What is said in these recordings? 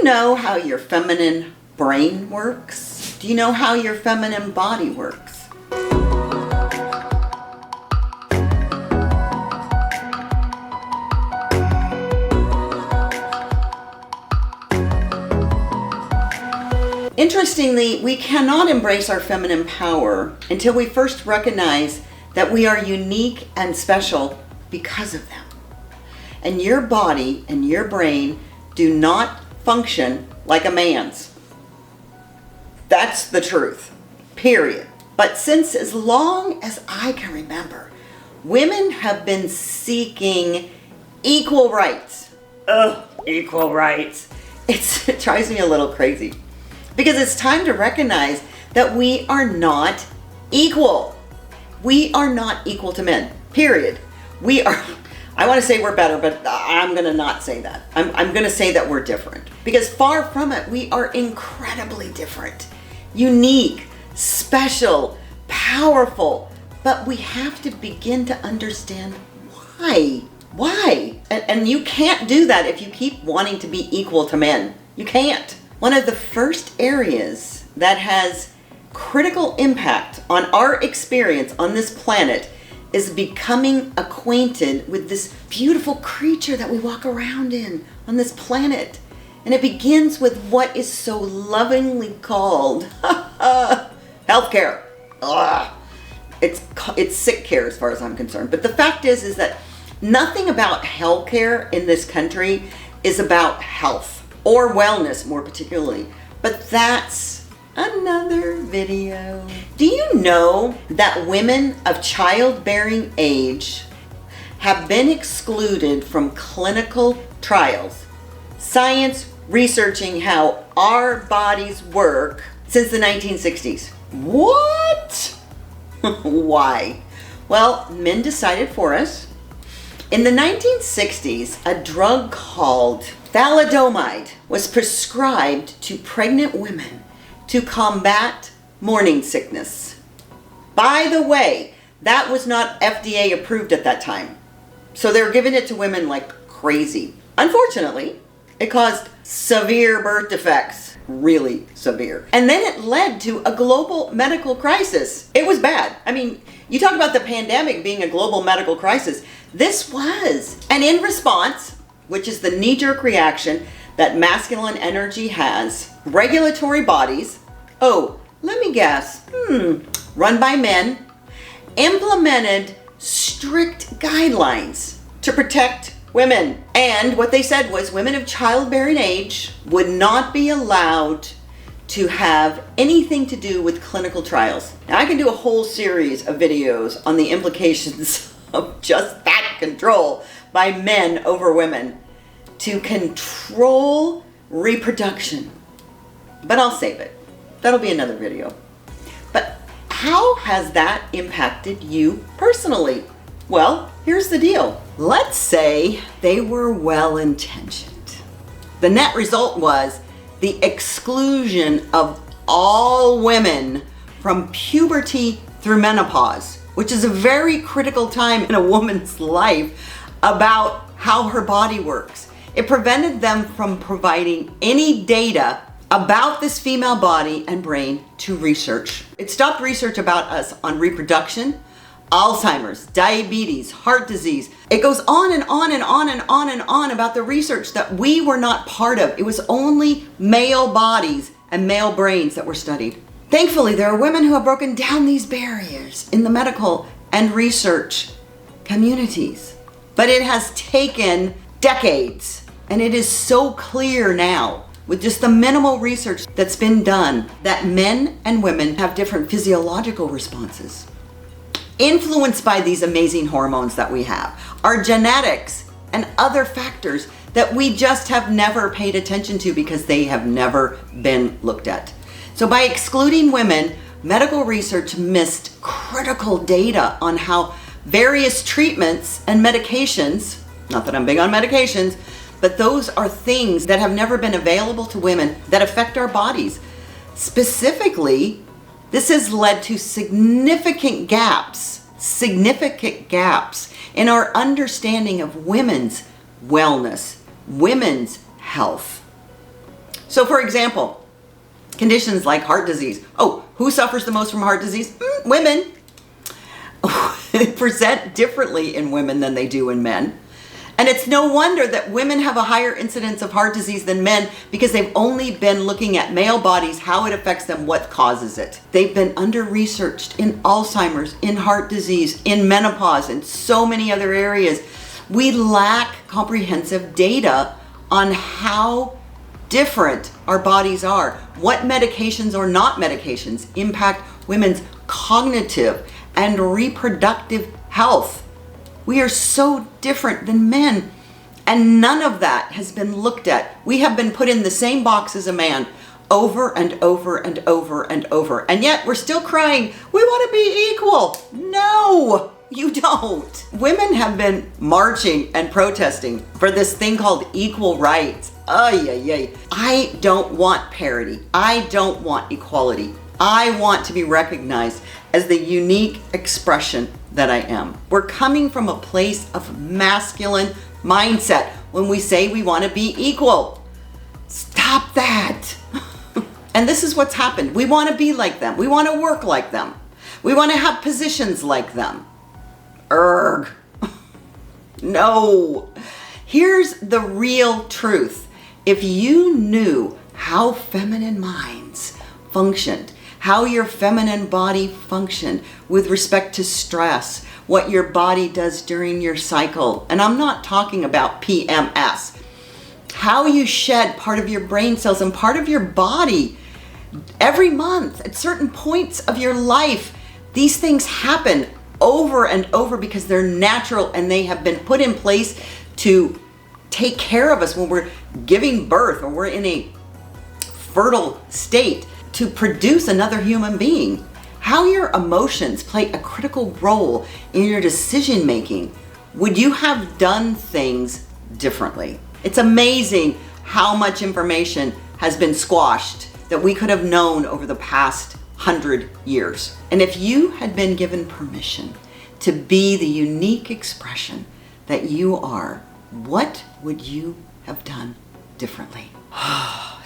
know how your feminine brain works? Do you know how your feminine body works? Interestingly, we cannot embrace our feminine power until we first recognize that we are unique and special because of them. And your body and your brain do not function like a man's. That's the truth, period. But since as long as I can remember, women have been seeking equal rights. Equal rights. It drives me a little crazy. Because it's time to recognize that we are not equal. We are not equal to men, period. We are, I want to say we're better, but I'm going to not say that. I'm going to say that we're different. Because far from it, we are incredibly different, unique, special, powerful. But we have to begin to understand why. Why? And you can't do that if you keep wanting to be equal to men. You can't. One of the first areas that has critical impact on our experience on this planet is becoming acquainted with this beautiful creature that we walk around in on this planet. And it begins with what is so lovingly called healthcare. It's sick care as far as I'm concerned. But the fact is that nothing about healthcare in this country is about health. Or wellness, more particularly. But that's another video. Do you know that women of childbearing age have been excluded from clinical trials, science researching how our bodies work since the 1960s? What? Why? Well, men decided for us. In the 1960s, a drug called thalidomide was prescribed to pregnant women to combat morning sickness. By the way, that was not FDA approved at that time. So they were giving it to women like crazy. Unfortunately, it caused severe birth defects, really severe. And then it led to a global medical crisis. It was bad. I mean, you talk about the pandemic being a global medical crisis. This was. And in response, which is the knee-jerk reaction that masculine energy has, regulatory bodies, let me guess, run by men, implemented strict guidelines to protect women. And what they said was women of childbearing age would not be allowed to have anything to do with clinical trials. Now, I can do a whole series of videos on the implications of just that control by men over women to control reproduction. But I'll save it. That'll be another video. But how has that impacted you personally? Well, here's the deal. Let's say they were well-intentioned. The net result was the exclusion of all women from puberty through menopause, which is a very critical time in a woman's life about how her body works. It prevented them from providing any data about this female body and brain to research. It stopped research about us on reproduction, Alzheimer's, diabetes, heart disease. It goes on and on and on and on and on about the research that we were not part of. It was only male bodies and male brains that were studied. Thankfully, there are women who have broken down these barriers in the medical and research communities. But it has taken decades, and it is so clear now with just the minimal research that's been done that men and women have different physiological responses influenced by these amazing hormones that we have, our genetics and other factors that we just have never paid attention to because they have never been looked at. So by excluding women, medical research missed critical data on how various treatments and medications, not that I'm big on medications, but those are things that have never been available to women that affect our bodies. Specifically, this has led to significant gaps in our understanding of women's wellness, women's health. So for example, conditions like heart disease. Oh, who suffers the most from heart disease? Women. They present differently in women than they do in men. And it's no wonder that women have a higher incidence of heart disease than men, because they've only been looking at male bodies, how it affects them, what causes it. They've been under-researched in Alzheimer's, in heart disease, in menopause, and so many other areas. We lack comprehensive data on how different our bodies are, what medications or not medications impact women's cognitive and reproductive health. We are so different than men, and none of that has been looked at. We have been put in the same box as a man over and over and over and over, and yet we're still crying, we want to be equal. No, you don't. Women have been marching and protesting for this thing called equal rights. I don't want parity. I don't want equality. I want to be recognized as the unique expression that I am. We're coming from a place of masculine mindset when we say we want to be equal. Stop that. And this is what's happened. We want to be like them. We want to work like them. We want to have positions like them. Erg. No. Here's the real truth. If you knew how feminine minds functioned, how your feminine body functioned with respect to stress, what your body does during your cycle, and I'm not talking about PMS, how you shed part of your brain cells and part of your body every month at certain points of your life. These things happen over and over because they're natural, and they have been put in place to take care of us when we're giving birth or we're in a fertile state to produce another human being. How your emotions play a critical role in your decision making. Would you have done things differently? It's amazing how much information has been squashed that we could have known over the past 100 years. And if you had been given permission to be the unique expression that you are, what would you have done differently?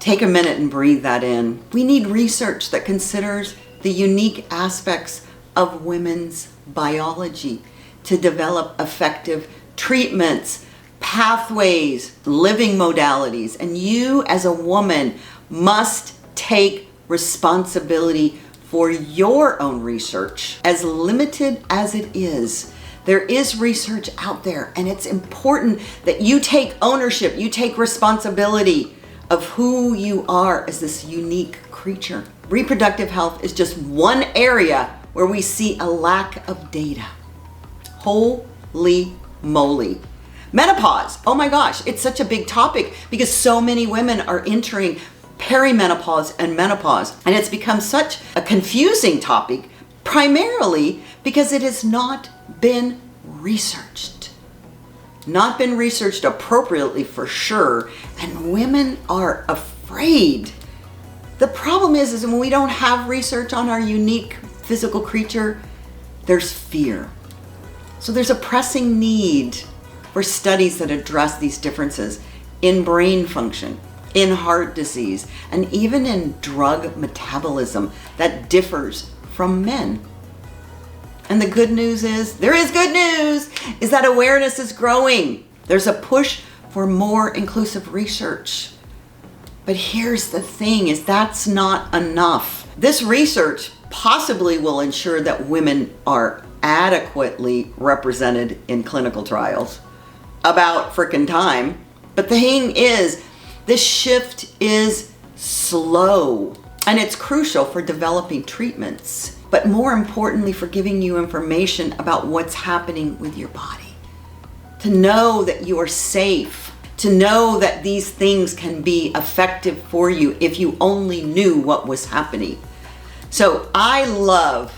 Take a minute and breathe that in. We need research that considers the unique aspects of women's biology to develop effective treatments, pathways, living modalities. And you as a woman must take responsibility for your own research. As limited as it is, there is research out there, and it's important that you take ownership, you take responsibility of who you are as this unique creature. Reproductive health is just one area where we see a lack of data. Holy moly. Menopause, oh my gosh, it's such a big topic because so many women are entering perimenopause and menopause, and it's become such a confusing topic, primarily because it has not been researched. Not been researched appropriately for sure, and women are afraid. The problem is when we don't have research on our unique physical creature, there's fear. So there's a pressing need for studies that address these differences in brain function, in heart disease, and even in drug metabolism that differs from men. And the good news is, there is good news, is that awareness is growing. There's a push for more inclusive research. But here's the thing, is that's not enough. This research possibly will ensure that women are adequately represented in clinical trials. About frickin' time. But the thing is, this shift is slow, and it's crucial for developing treatments, but more importantly for giving you information about what's happening with your body. To know that you are safe, to know that these things can be effective for you if you only knew what was happening. So I love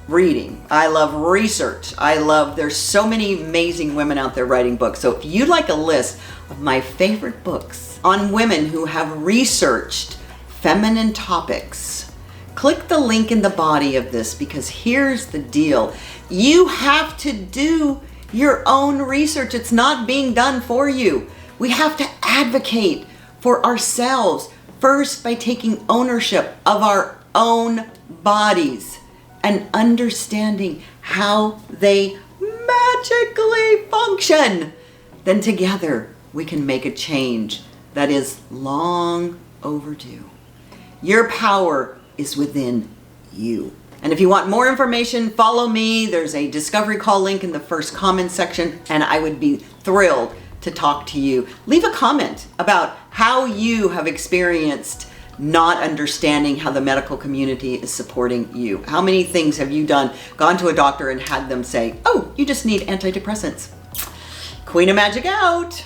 reading. I love research. There's so many amazing women out there writing books. So if you'd like a list of my favorite books on women who have researched feminine topics, click the link in the body of this, because here's the deal. You have to do your own research. It's not being done for you. We have to advocate for ourselves, First, by taking ownership of our own bodies and understanding how they magically function. Then together we can make a change that is long overdue. Your power is within you. And if you want more information, follow me. There's a discovery call link in the first comment section, and I would be thrilled to talk to you. Leave a comment about how you have experienced not understanding how the medical community is supporting you. How many things have you done, gone to a doctor and had them say, oh, you just need antidepressants? Queen of Magic out.